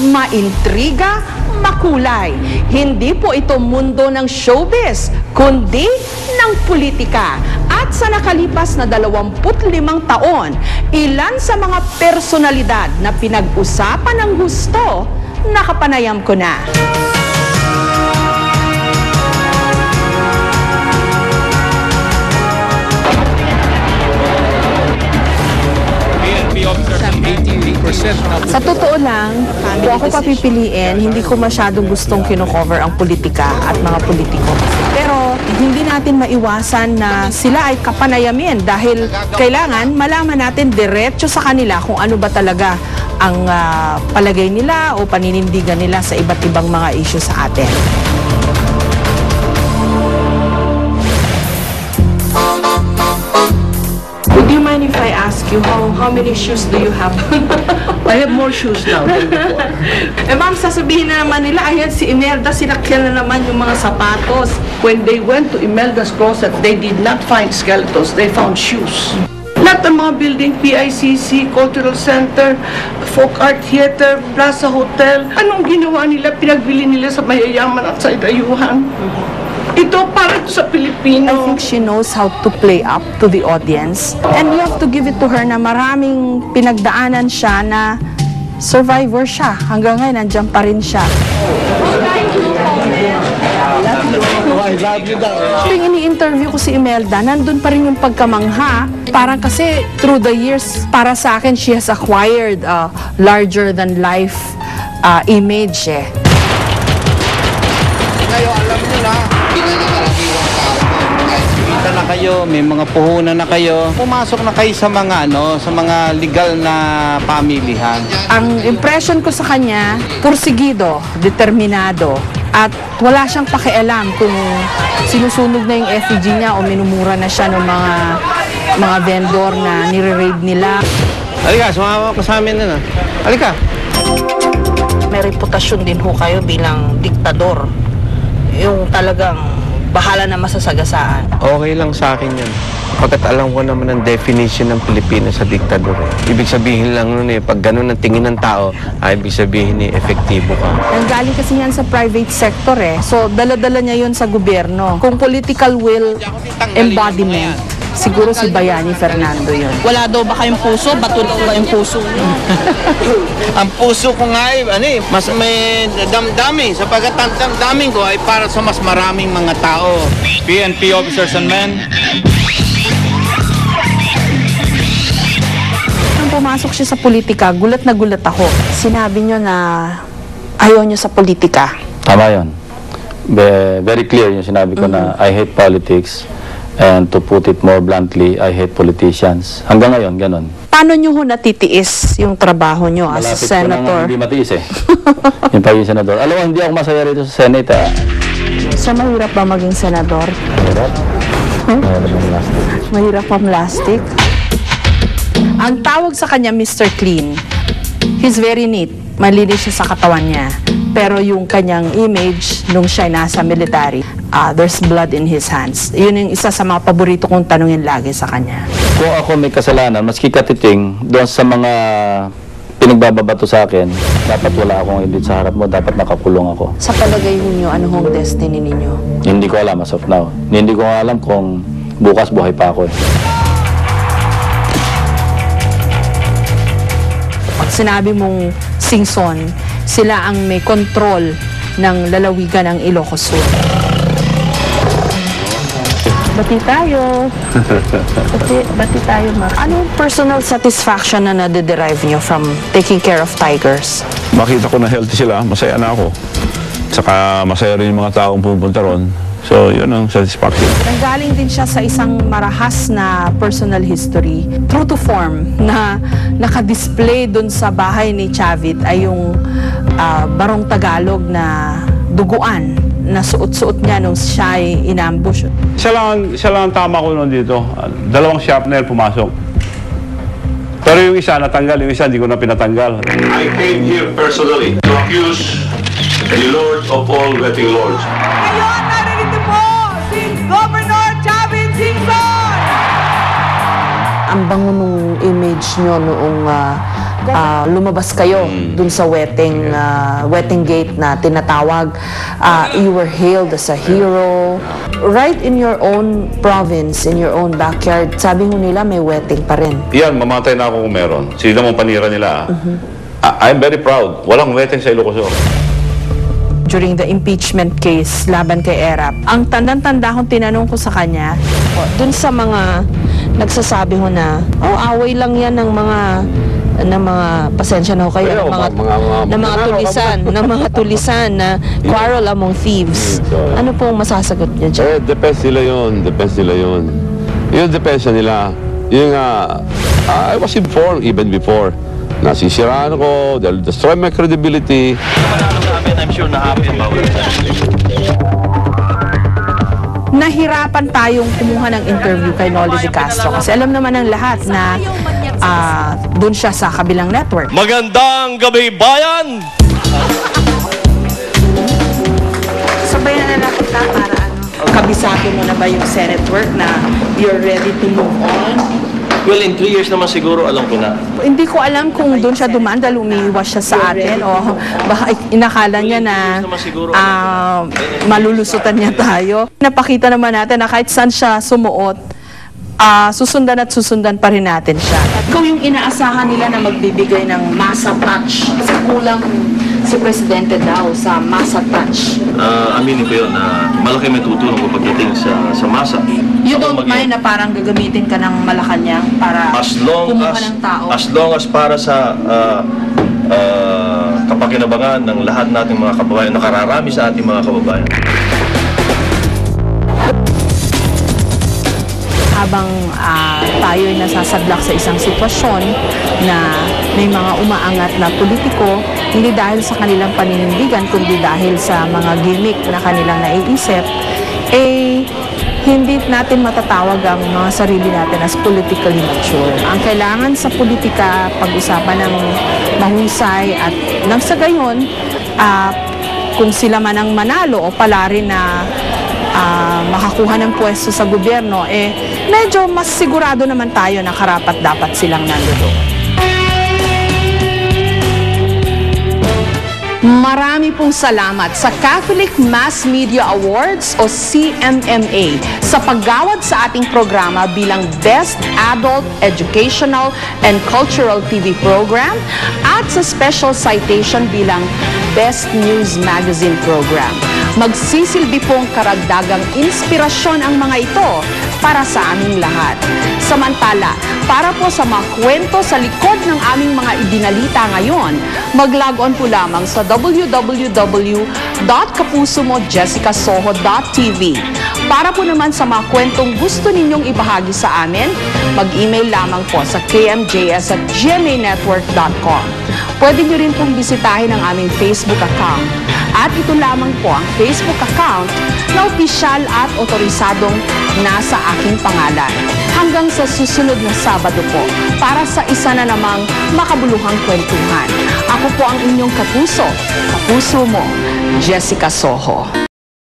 maintriga, makulay. Hindi po ito mundo ng showbiz, kundi ng politika. At sa nakalipas na 25 taon, ilan sa mga personalidad na pinag-usapan ng gusto, nakapanayam ko na. Sa totoo lang, kung ako papipiliin, hindi ko masyadong gustong kino-cover ang politika at mga politiko. Pero hindi natin maiwasan na sila ay kapanayamin dahil kailangan malaman natin diretso sa kanila kung ano ba talaga ang palagay nila o paninindigan nila sa iba't ibang mga issue sa atin. Would you mind if I ask you how many shoes do you have? I have more shoes now than before. Eh ma'am, sasabihin na naman nila, ayan si Imelda, sinakyan na naman yung mga sapatos. When they went to Imelda's closet, they did not find skeletons, they found shoes. Lahat ng mga building, PICC, Cultural Center, Folk Art Theater, Plaza Hotel, anong ginawa nila, pinagbili nila sa mayayaman at sa dayuhan? Ito para ito sa Pilipino. I think she knows how to play up to the audience. And you have to give it to her na maraming pinagdaanan siya na survivor siya. Hanggang ngayon, nandiyan pa rin siya. Tuwing ini-interview ko si Imelda, nandun pa rin yung pagkamangha. Parang kasi through the years, para sa akin, she has acquired a larger-than-life image eh. Ngayon, alam nyo na, pinangaraniwang tao kahit kumita na kayo, may mga puhunan na kayo, pumasok na kayo sa mga sa mga legal na pamilihan. Ang impression ko sa kanya, pursigido, determinado, at wala siyang pakialam kung sinusunog na yung effigy niya o minumura na siya ng mga vendor na nire-raid nila. Halika, sumama ko sa amin na. Halika. May reputasyon din ho kayo bilang diktador. Yung talagang bahala na masasagasaan. Okay lang sa akin yan. Pagkat alam ko naman ang definition ng Pilipinas sa diktador. Ibig sabihin lang nun pag ganun ang tingin ng tao, ay ibig sabihin efektibo ka. Nanggaling kasi yan sa private sector eh. So, dala-dala niya yun sa gobyerno. Kung political will embodiment, siguro si Bayani Fernando yun. Wala daw ba kayong puso? Bato daw ba yung puso? Ang puso ko nga mas may damdamin. Sapagat ang damdamin ko ay para sa mas maraming mga tao. PNP officers and men. Nung pumasok siya sa politika, gulat na gulat ako. Sinabi niyo na ayaw niyo sa politika. Tama yun. Very clear yung sinabi ko na I hate politics. And to put it more bluntly, I hate politicians. Hanggang ngayon, ganun. Paano nyo ho natitiis yung trabaho nyo as a senator? Malapit ko na hindi matiis eh. Yung pagiging senador. Alam mo, hindi ako masaya rito sa Senate eh. So, mahirap ba maging senador? Mahirap. Mahirap ang plastic? Ang tawag sa kanya, Mr. Clean. He's very neat. Malinis siya sa katawan niya. Pero yung kanyang image, nung siya nasa military, there's blood in his hands. Yun yung isa sa mga paborito kong tanungin lagi sa kanya. Kung ako may kasalanan, maski katiting, doon sa mga pinagbababato sa akin, dapat wala akong edit sa harap mo, dapat nakakulong ako. Sa palagay ninyo, ano hong destiny ninyo? Hindi ko alam as of now. Hindi ko alam kung bukas buhay pa ako eh. Pag sinabi mong Singson, sila ang may control ng lalawigan ng Ilocos Sur. Bati tayo. Bati tayo, Mark. Anong personal satisfaction na nade-derive nyo from taking care of tigers? Makita ko na healthy sila, masaya na ako. Saka masaya rin yung mga taong pupunta ron. So, yun ang satisfaction. Nanggaling din siya sa isang marahas na personal history. True to form, na nakadisplay dun sa bahay ni Chavit ay yung Barong Tagalog na duguan na suot-suot niya nung siya ay inambush. Siya lang ang tama ko noon dito. Dalawang sharpener pumasok. Pero yung isa natanggal, yung isa hindi ko na pinatanggal. I came here personally to accuse the Lord of all wetting lords. Ngayon, narito po si Governor Chavit Singson! Ang bango nung image nyo noong lumabas kayo dun sa wedding gate na tinatawag. You were hailed as a hero. Right in your own province, in your own backyard, sabi ho nila may wedding pa rin. Yan, mamatay na ako kung meron. Sino mong panira nila. I'm very proud. Walang wedding sa Ilocos. During the impeachment case laban kay Erap, ang tandang-tanda kong tinanong ko sa kanya, dun sa mga nagsasabi ho na, away lang yan ng mga pasensya na ho kayo, ng mga tulisan na quarrel among thieves. Ano pong masasagot niyo dyan? Depends nila yun. Yun depends nila. Yung I was informed even before. Nasisiraan ako, they'll destroy my credibility. I'm sure na happy about it. Nahirapan tayong kumuha ng interview kay Noli De Castro kasi alam naman ng lahat na doon siya sa kabilang network. Magandang gabi, bayan! Sabayan na lang kita para kabisado mo na ba yung Senate work na you're ready to move on? Well, in 3 years naman siguro, alam ko na. Hindi ko alam kung doon siya dumaan dahil umiiwas siya sa atin o baka inakala niya na malulusutan niya tayo. Napakita naman natin na kahit saan siya sumuot, susundan pa rin natin siya. Kung yung inaasahan nila na magbibigay ng masa touch, kasi kulang si Presidente daw sa masa touch. Aminin ko yun na malaki may tutulong ko pagdating sa masa. You don't mind na parang gagamitin ka ng Malacanang para kumuha ng tao? As long as para sa kapakinabangan ng lahat nating mga kababayan, nakararami sa ating mga kababayan. Habang tayo'y nasasadlak sa isang sitwasyon na may mga umaangat na politiko, hindi dahil sa kanilang paninindigan, kundi dahil sa mga gimmick na kanilang naiisip, hindi natin matatawag ang mga sarili natin as politically mature. Ang kailangan sa politika, pag-usapan ng mahusay at nang sa gayon, kung sila man ang manalo o pala rin na makakuha ng pwesto sa gobyerno, medyo mas sigurado naman tayo na karapat-dapat silang nandoon. Marami pong salamat sa Catholic Mass Media Awards o CMMA sa paggawad sa ating programa bilang Best Adult Educational and Cultural TV Program at sa Special Citation bilang Best News Magazine Program. Magsisilbi pong karagdagang inspirasyon ang mga ito para sa aming lahat. Samantala, para po sa mga kwento sa likod ng aming mga idinalita ngayon, mag-log on po lamang sa www.kapusomojessicasoho.tv. Para po naman sa mga kwentong gusto ninyong ibahagi sa amin, mag-email lamang po sa kmjs@gmanetwork.com. Pwede nyo rin pong bisitahin ang aming Facebook account. At ito lamang po ang Facebook account na opisyal at otorisadong nasa aking pangalan. Hanggang sa susunod na Sabado po para sa isa na namang makabuluhang kwentuhan. Ako po ang inyong kapuso mo, Jessica Soho.